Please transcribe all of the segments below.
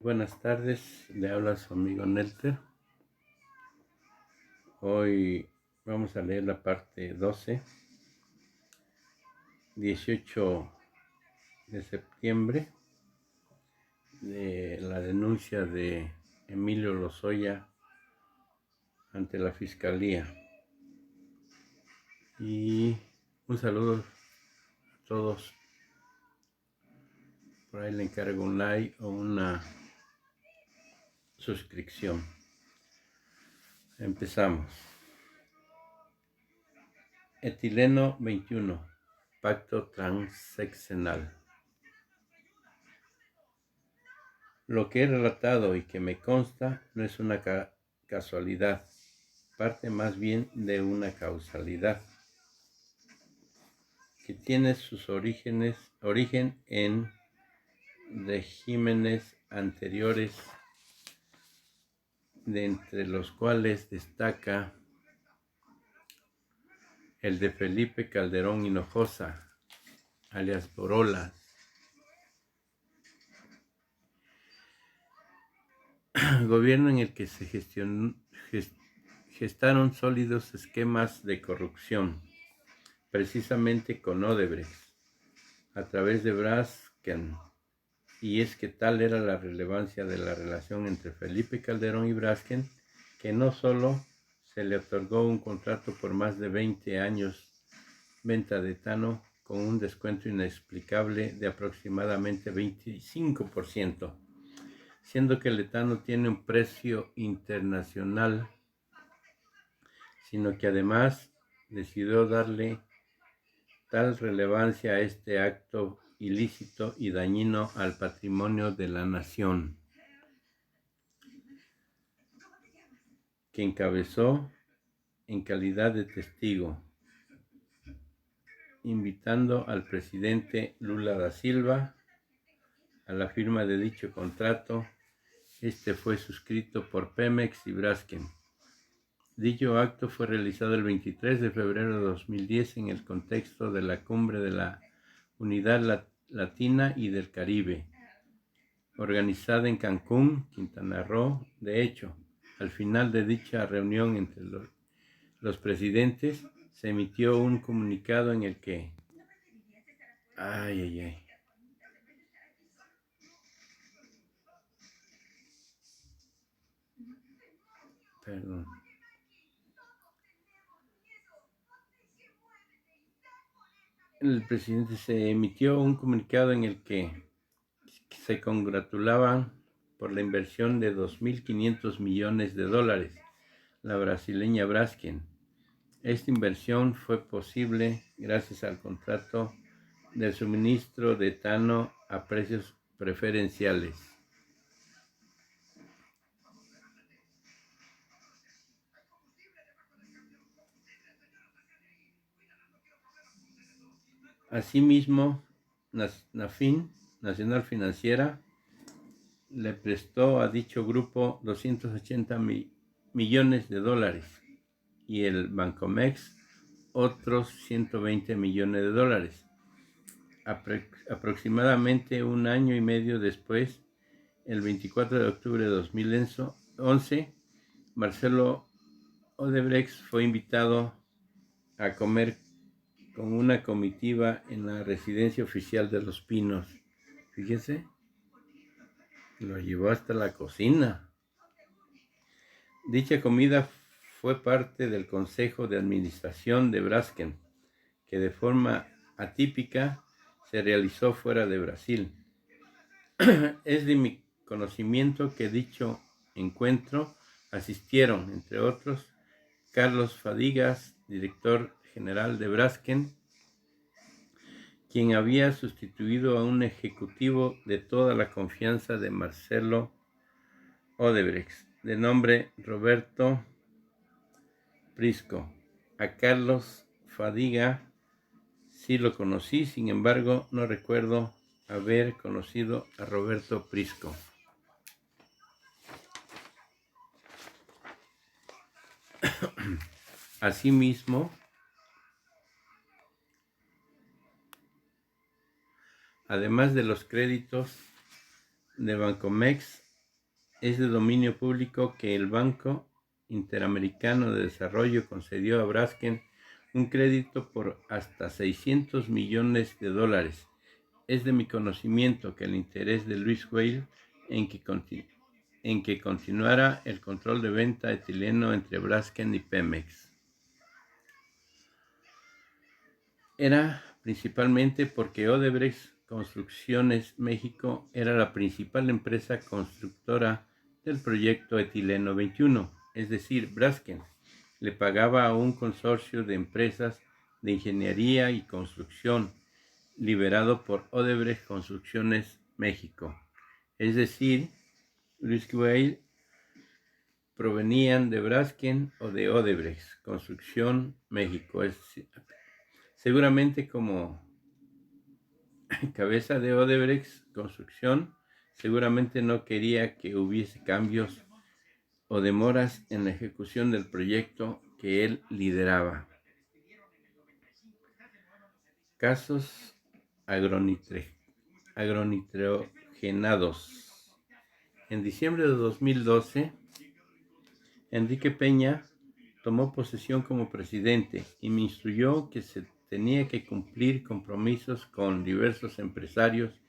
Buenas tardes, le habla su amigo Nelter. Hoy vamos a leer la parte 12, 18 de septiembre, de la denuncia de Emilio Lozoya ante la Fiscalía. Y un saludo a todos. Por ahí le encargo un like o una suscripción. Empezamos. Etileno 21, pacto transeccional. Lo que he relatado y que me consta no es una casualidad, parte más bien de una causalidad, que tiene sus origen en regímenes anteriores, de entre los cuales destaca el de Felipe Calderón Hinojosa, alias Borolas, gobierno en el que se gestaron sólidos esquemas de corrupción, precisamente con Odebrecht, a través de Braskem. Y es que tal era la relevancia de la relación entre Felipe Calderón y Braskem, que no solo se le otorgó un contrato por más de 20 años, venta de etano con un descuento inexplicable de aproximadamente 25%, siendo que el etano tiene un precio internacional, sino que además decidió darle tal relevancia a este acto ilícito y dañino al patrimonio de la nación, que encabezó en calidad de testigo, invitando al presidente Lula da Silva a la firma de dicho contrato. Este fue suscrito por Pemex y Braskem. Dicho acto fue realizado el 23 de febrero de 2010 en el contexto de la Cumbre de la Unidad Latina y del Caribe, organizada en Cancún, Quintana Roo. De hecho, al final de dicha reunión entre los presidentes, se emitió un comunicado en el que perdón. El presidente se emitió un comunicado en el que se congratulaban por la inversión de 2.500 millones de dólares, la brasileña Braskem. Esta inversión fue posible gracias al contrato del suministro de etano a precios preferenciales. Asimismo, Nafin, Nacional Financiera, le prestó a dicho grupo 280 millones de dólares y el Bancomex otros 120 millones de dólares. Aproximadamente un año y medio después, el 24 de octubre de 2011, Marcelo Odebrecht fue invitado a comer con una comitiva en la residencia oficial de Los Pinos. Fíjese, lo llevó hasta la cocina. Dicha comida fue parte del Consejo de Administración de Braskem, que de forma atípica se realizó fuera de Brasil. Es de mi conocimiento que dicho encuentro asistieron, entre otros, Carlos Fadigas, director general de Braskem, quien había sustituido a un ejecutivo de toda la confianza de Marcelo Odebrecht, de nombre Roberto Prisco. A Carlos Fadiga sí lo conocí, sin embargo, no recuerdo haber conocido a Roberto Prisco. Asimismo, además de los créditos de Bancomex es de dominio público que el Banco Interamericano de Desarrollo concedió a Braskem un crédito por hasta $600 millones. Es de mi conocimiento que el interés de Luis Weil en que continuara el control de venta de etileno entre Braskem y Pemex era principalmente porque Odebrecht Construcciones México era la principal empresa constructora del proyecto Etileno 21, es decir, Braskem le pagaba a un consorcio de empresas de ingeniería y construcción liberado por Odebrecht Construcciones México, es decir, Luis Weil provenían de Braskem o de Odebrecht Construcción México, seguramente como cabeza de Odebrecht Construcción, seguramente no quería que hubiese cambios o demoras en la ejecución del proyecto que él lideraba. Casos agronitrogenados. En diciembre de 2012, Enrique Peña tomó posesión como presidente y me instruyó que se tenía que cumplir compromisos con diversos empresarios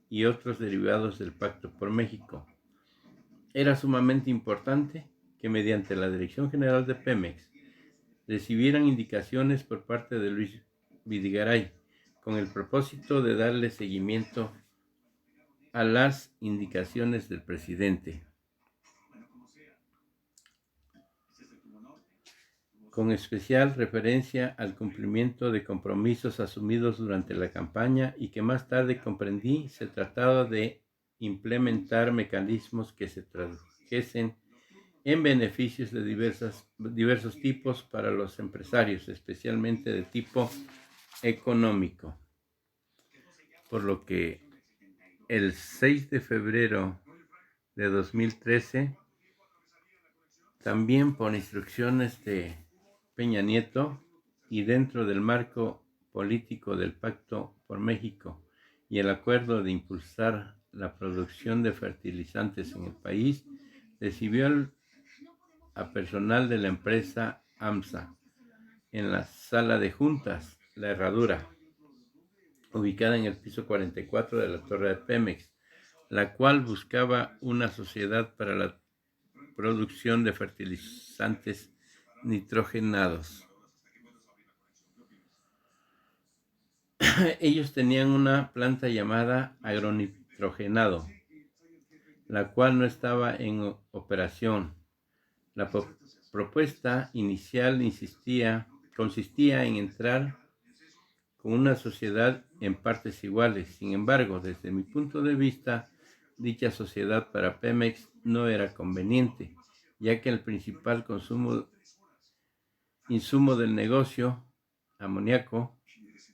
y otros derivados del Pacto por México. Era sumamente importante que mediante la Dirección General de Pemex recibieran indicaciones por parte de Luis Videgaray con el propósito de darle seguimiento a las indicaciones del presidente, con especial referencia al cumplimiento de compromisos asumidos durante la campaña y que más tarde comprendí se trataba de implementar mecanismos que se tradujesen en beneficios de diversos tipos para los empresarios, especialmente de tipo económico. Por lo que el 6 de febrero de 2013, también por instrucciones de Peña Nieto y dentro del marco político del Pacto por México y el acuerdo de impulsar la producción de fertilizantes en el país, recibió a personal de la empresa AMSA en la sala de juntas, La Herradura, ubicada en el piso 44 de la torre de Pemex, la cual buscaba una sociedad para la producción de fertilizantes nitrogenados. Ellos tenían una planta llamada agronitrogenado, la cual no estaba en operación. La propuesta inicial consistía en entrar con una sociedad en partes iguales. Sin embargo, desde mi punto de vista, dicha sociedad para Pemex no era conveniente, ya que el principal insumo del negocio, amoníaco,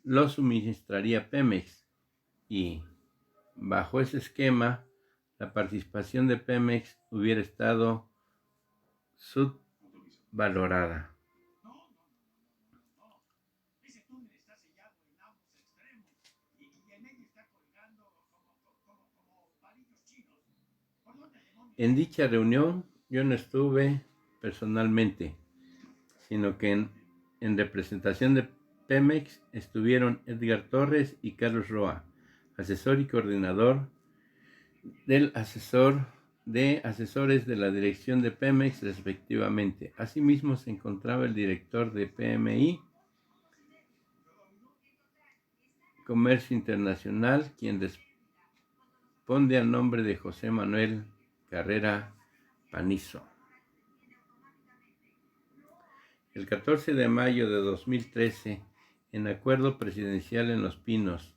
lo suministraría Pemex y, bajo ese esquema, la participación de Pemex hubiera estado subvalorada. En dicha reunión yo no estuve personalmente, sino que en representación de Pemex estuvieron Edgar Torres y Carlos Roa, asesor y coordinador del asesores de la dirección de Pemex respectivamente. Asimismo se encontraba el director de PMI, Comercio Internacional, quien responde al nombre de José Manuel Carrera Panizo. El 14 de mayo de 2013, en acuerdo presidencial en Los Pinos,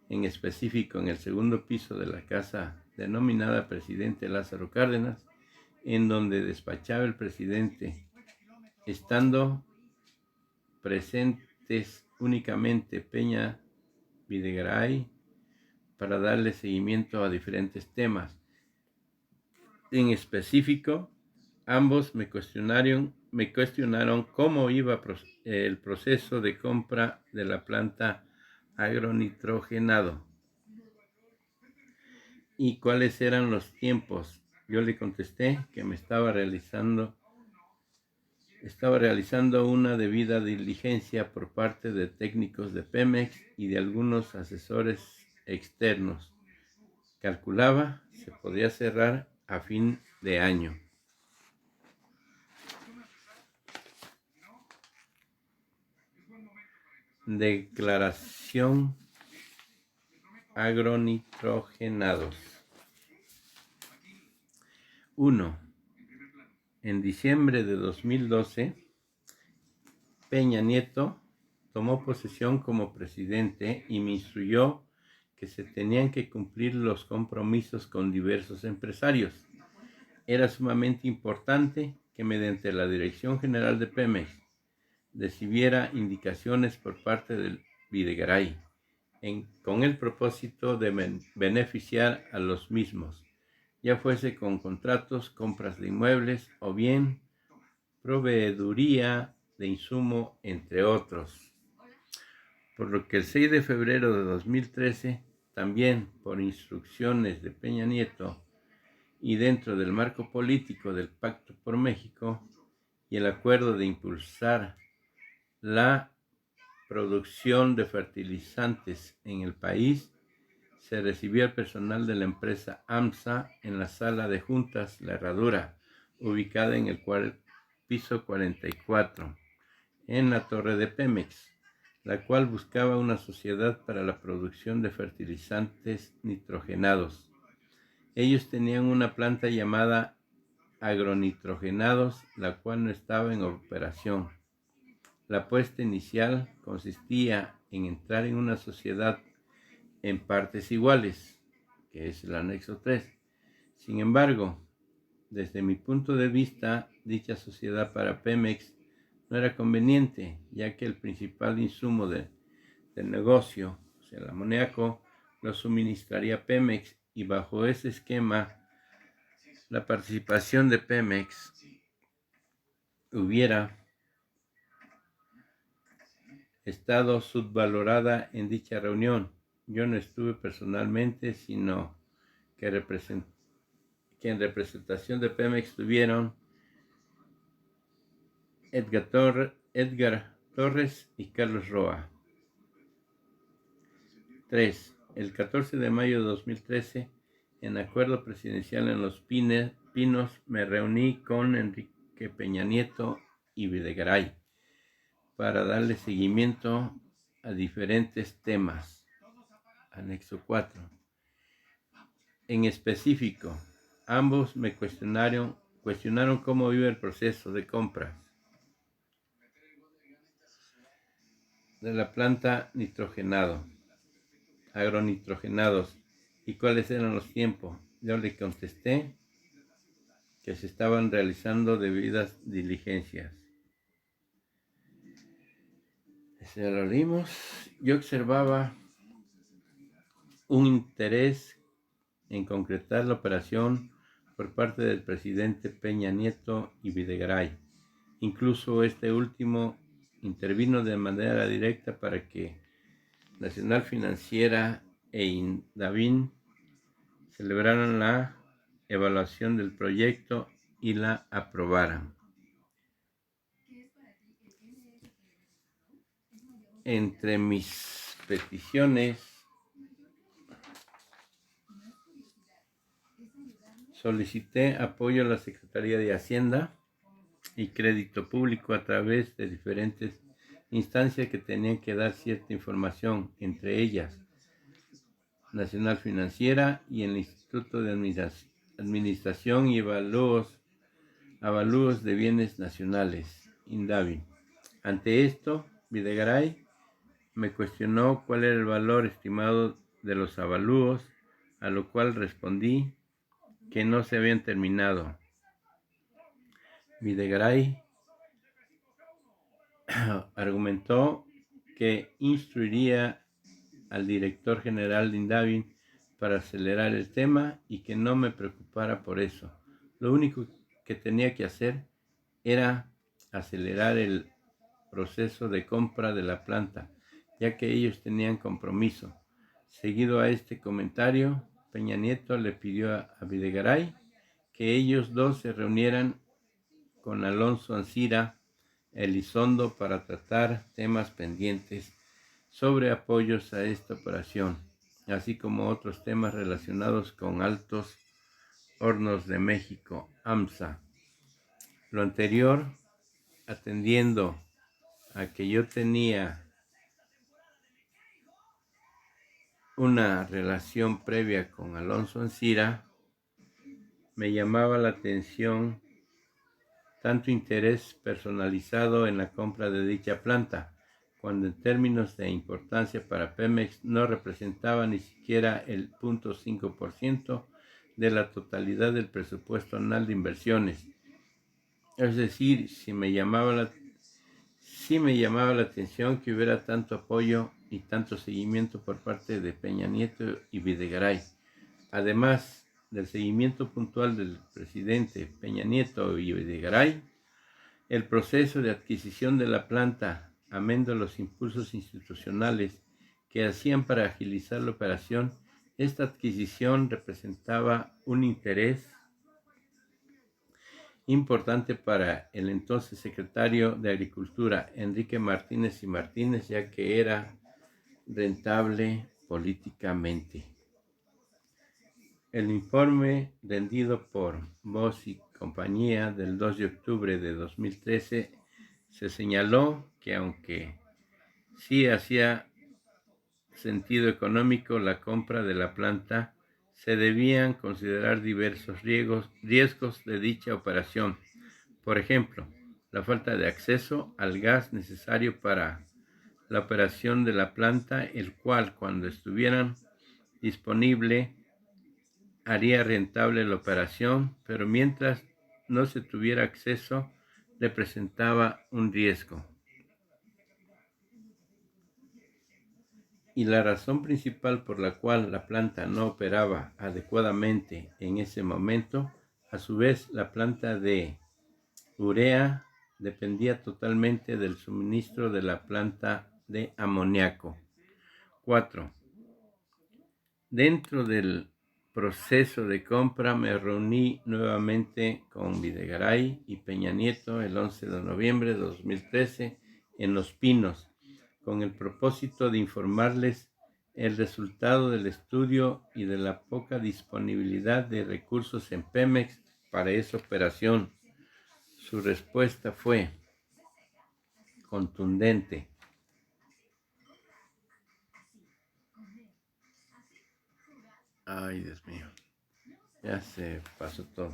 en específico en el segundo piso de la casa denominada Presidente Lázaro Cárdenas, en donde despachaba el presidente, estando presentes únicamente Peña Videgaray para darle seguimiento a diferentes temas. En específico, ambos me cuestionaron cómo iba el proceso de compra de la planta agronitrogenado y cuáles eran los tiempos Yo le contesté que me estaba realizando una debida diligencia por parte de técnicos de Pemex y de algunos asesores externos. Calculaba se podía cerrar a fin de año. Declaración agronitrogenados. 1. En diciembre de 2012, Peña Nieto tomó posesión como presidente y me instruyó que se tenían que cumplir los compromisos con diversos empresarios. Era sumamente importante que mediante la Dirección General de Pemex recibiera indicaciones por parte del Videgaray con el propósito de beneficiar a los mismos, ya fuese con contratos, compras de inmuebles o bien proveeduría de insumo, entre otros. Por lo que el 6 de febrero de 2013, también por instrucciones de Peña Nieto y dentro del marco político del Pacto por México y el acuerdo de impulsar la producción de fertilizantes en el país, se recibió al personal de la empresa AMSA en la sala de juntas La Herradura, ubicada en el piso 44, en la torre de Pemex, la cual buscaba una sociedad para la producción de fertilizantes nitrogenados. Ellos tenían una planta llamada Agronitrogenados, la cual no estaba en operación. La apuesta inicial consistía en entrar en una sociedad en partes iguales, que es el anexo 3. Sin embargo, desde mi punto de vista, dicha sociedad para Pemex no era conveniente, ya que el principal insumo del negocio, o sea, el amoníaco, lo suministraría Pemex, y bajo ese esquema, la participación de Pemex hubiera estado subvalorada en dicha reunión. Yo no estuve personalmente, sino que en representación de Pemex estuvieron Edgar Torres y Carlos Roa. 3. El 14 de mayo de 2013, en acuerdo presidencial en Los Pinos, me reuní con Enrique Peña Nieto y Videgaray para darle seguimiento a diferentes temas. Anexo 4. En específico, ambos me cuestionaron cómo iba el proceso de compra de la planta agronitrogenados y cuáles eran los tiempos. Yo le contesté que se estaban realizando debidas diligencias. Se lo dimos. Yo observaba un interés en concretar la operación por parte del presidente Peña Nieto y Videgaray. Incluso este último intervino de manera directa para que Nacional Financiera e Indavín celebraran la evaluación del proyecto y la aprobaran. Entre mis peticiones, solicité apoyo a la Secretaría de Hacienda y Crédito Público a través de diferentes instancias que tenían que dar cierta información, entre ellas Nacional Financiera y el Instituto de Administración y Avalúos de Bienes Nacionales, INDABI. Ante esto, Videgaray me cuestionó cuál era el valor estimado de los avalúos, a lo cual respondí que no se habían terminado. Videgaray argumentó que instruiría al director general de INDAVI para acelerar el tema y que no me preocupara por eso. Lo único que tenía que hacer era acelerar el proceso de compra de la planta, ya que ellos tenían compromiso. Seguido a este comentario, Peña Nieto le pidió a Videgaray que ellos dos se reunieran con Alonso Ancira Elizondo para tratar temas pendientes sobre apoyos a esta operación, así como otros temas relacionados con Altos Hornos de México, AMSA. Lo anterior, atendiendo a que yo tenía una relación previa con Alonso Ancira, me llamaba la atención tanto interés personalizado en la compra de dicha planta, cuando en términos de importancia para Pemex no representaba ni siquiera el 0.5% de la totalidad del presupuesto anual de inversiones. Es decir, sí me llamaba la atención que hubiera tanto apoyo y tanto seguimiento por parte de Peña Nieto y Videgaray. Además del seguimiento puntual del presidente Peña Nieto y Videgaray, el proceso de adquisición de la planta, amén de los impulsos institucionales que hacían para agilizar la operación, esta adquisición representaba un interés importante para el entonces secretario de Agricultura, Enrique Martínez y Martínez, ya que era rentable políticamente. El informe rendido por Voz y Compañía del 2 de octubre de 2013 se señaló que aunque sí hacía sentido económico la compra de la planta, se debían considerar diversos riesgos de dicha operación. Por ejemplo, la falta de acceso al gas necesario para la operación de la planta, el cual, cuando estuviera disponible, haría rentable la operación, pero mientras no se tuviera acceso, representaba un riesgo. Y la razón principal por la cual la planta no operaba adecuadamente en ese momento, a su vez la planta de urea dependía totalmente del suministro de la planta de amoníaco. 4. Dentro del proceso de compra me reuní nuevamente con Videgaray y Peña Nieto el 11 de noviembre de 2013 en Los Pinos, con el propósito de informarles el resultado del estudio y de la poca disponibilidad de recursos en Pemex para esa operación. Su respuesta fue contundente. Ay, Dios mío, ya se pasó todo.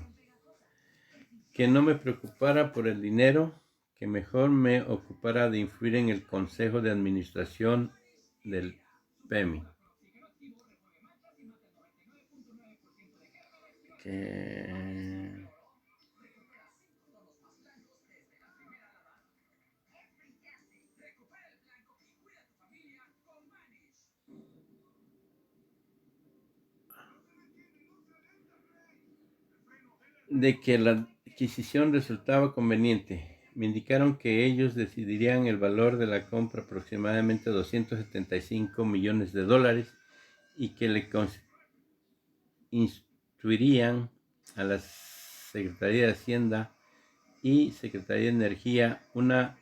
Que no me preocupara por el dinero, que mejor me ocupara de influir en el Consejo de Administración del PEMI. De que la adquisición resultaba conveniente. Me indicaron que ellos decidirían el valor de la compra, aproximadamente $275 millones, y que le instruirían a la Secretaría de Hacienda y Secretaría de Energía una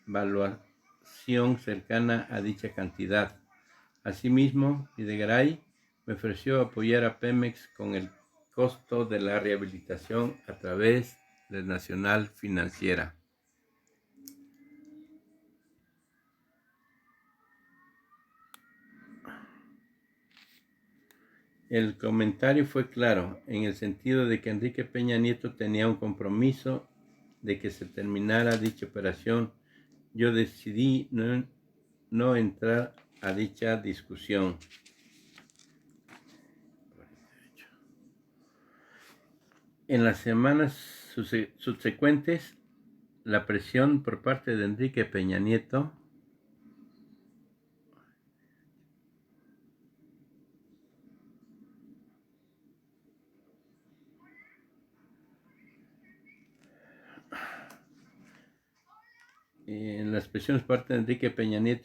evaluación cercana a dicha cantidad. Asimismo, Videgaray me ofreció apoyar a Pemex con el costo de la rehabilitación a través de Nacional Financiera. El comentario fue claro, en el sentido de que Enrique Peña Nieto tenía un compromiso de que se terminara dicha operación. Yo decidí no entrar a dicha discusión. En las semanas subsecuentes, la presión por parte de Enrique Peña Nieto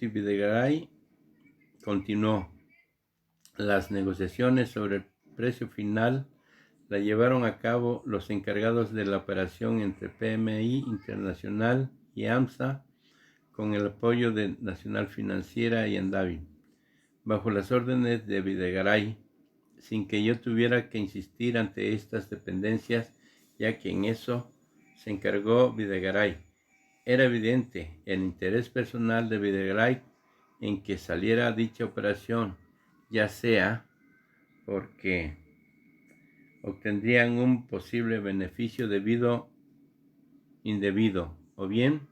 y Videgaray continuó. Las negociaciones sobre el precio final la llevaron a cabo los encargados de la operación entre PMI Internacional y AMSA, con el apoyo de Nacional Financiera y Endavi, bajo las órdenes de Videgaray, sin que yo tuviera que insistir ante estas dependencias, ya que en eso se encargó Videgaray. Era evidente el interés personal de Videgaray en que saliera dicha operación, ya sea porque obtendrían un posible beneficio indebido, o bien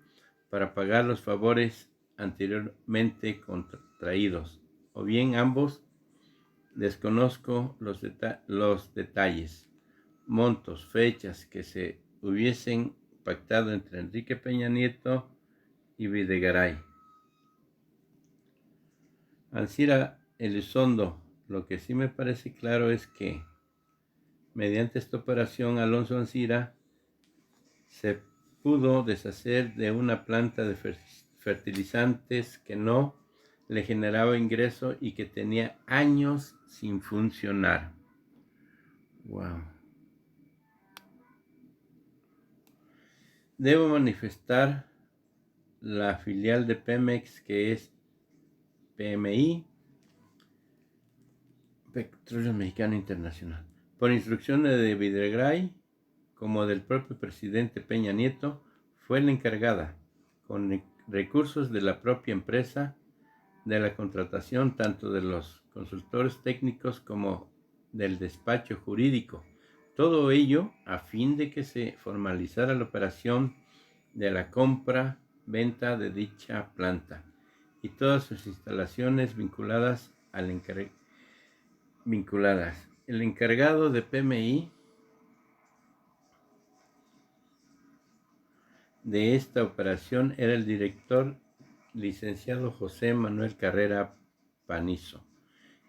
para pagar los favores anteriormente contraídos, o bien ambos. Desconozco los detalles, montos, fechas que se hubiesen pactado entre Enrique Peña Nieto y Videgaray. Alcira Elizondo, lo que sí me parece claro es que mediante esta operación Alonso Alcira se pudo deshacer de una planta de fertilizantes que no le generaba ingreso y que tenía años sin funcionar. Wow. Debo manifestar la filial de Pemex, que es PMI, Petróleo Mexicano Internacional, por instrucciones de Videgaray como del propio presidente Peña Nieto, fue la encargada, con recursos de la propia empresa, de la contratación tanto de los consultores técnicos como del despacho jurídico. Todo ello a fin de que se formalizara la operación de la compra-venta de dicha planta y todas sus instalaciones vinculadas. El encargado de PMI de esta operación era el director licenciado José Manuel Carrera Panizo,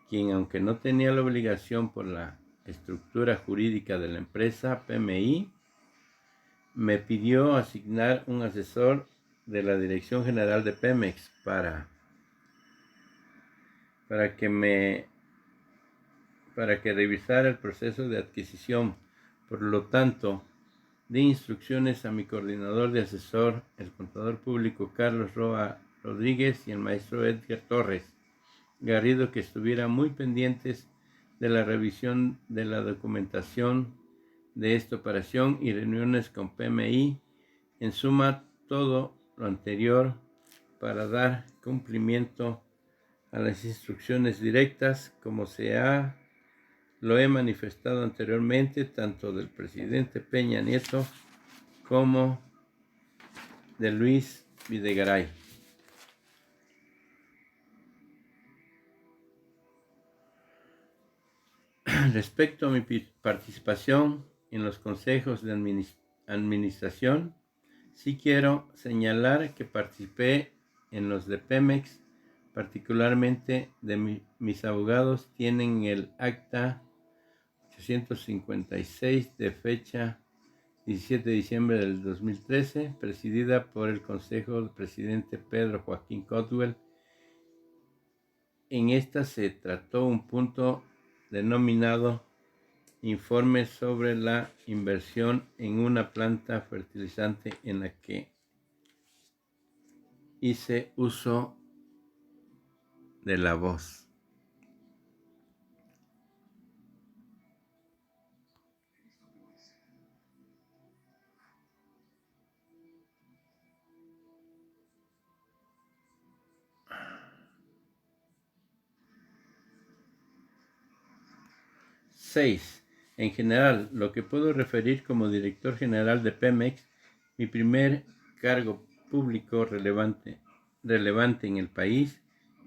quien, aunque no tenía la obligación por la estructura jurídica de la empresa PMI, me pidió asignar un asesor de la Dirección General de Pemex para que revisara el proceso de adquisición. Por lo tanto, di instrucciones a mi coordinador de asesor, el contador público Carlos Roa Rodríguez, y el maestro Edgar Torres Garrido, que estuvieran muy pendientes de la revisión de la documentación de esta operación y reuniones con PMI. En suma, todo lo anterior para dar cumplimiento a las instrucciones directas, como lo he manifestado anteriormente, tanto del presidente Peña Nieto como de Luis Videgaray. Respecto a mi participación en los consejos de administración, sí quiero señalar que participé en los de Pemex, particularmente mis abogados tienen el acta 856 de fecha 17 de diciembre del 2013, presidida por el Consejo del Presidente Pedro Joaquín Cotwell. En esta se trató un punto denominado Informe sobre la inversión en una planta fertilizante en la que hice uso de la voz. Seis. En general, lo que puedo referir como director general de Pemex, mi primer cargo público relevante en el país,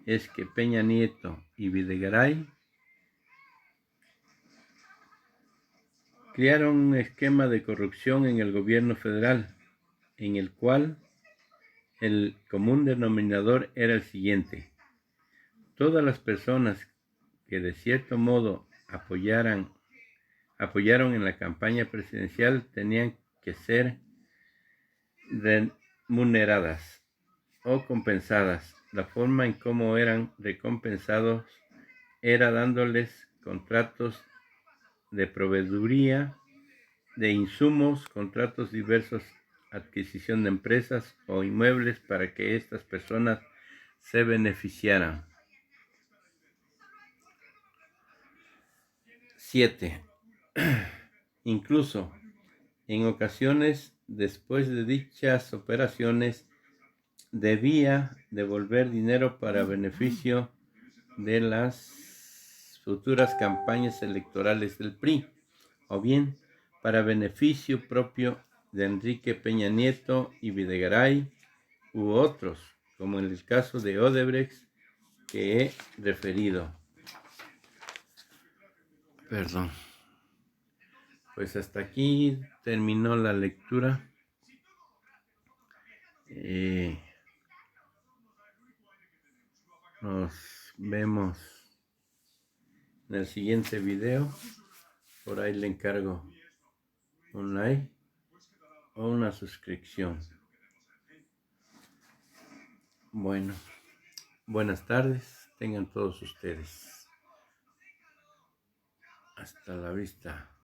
es que Peña Nieto y Videgaray crearon un esquema de corrupción en el gobierno federal, en el cual el común denominador era el siguiente: todas las personas que de cierto modo apoyaron en la campaña presidencial tenían que ser remuneradas o compensadas. La forma en cómo eran recompensados era dándoles contratos de proveeduría de insumos, contratos diversos, adquisición de empresas o inmuebles para que estas personas se beneficiaran. 7. Incluso en ocasiones, después de dichas operaciones, debía devolver dinero para beneficio de las futuras campañas electorales del PRI, o bien para beneficio propio de Enrique Peña Nieto y Videgaray u otros, como en el caso de Odebrecht que he referido. Perdón. Pues hasta aquí terminó la lectura. Nos vemos en el siguiente video. Por ahí le encargo un like o una suscripción. Bueno, buenas tardes tengan todos ustedes. Hasta la vista.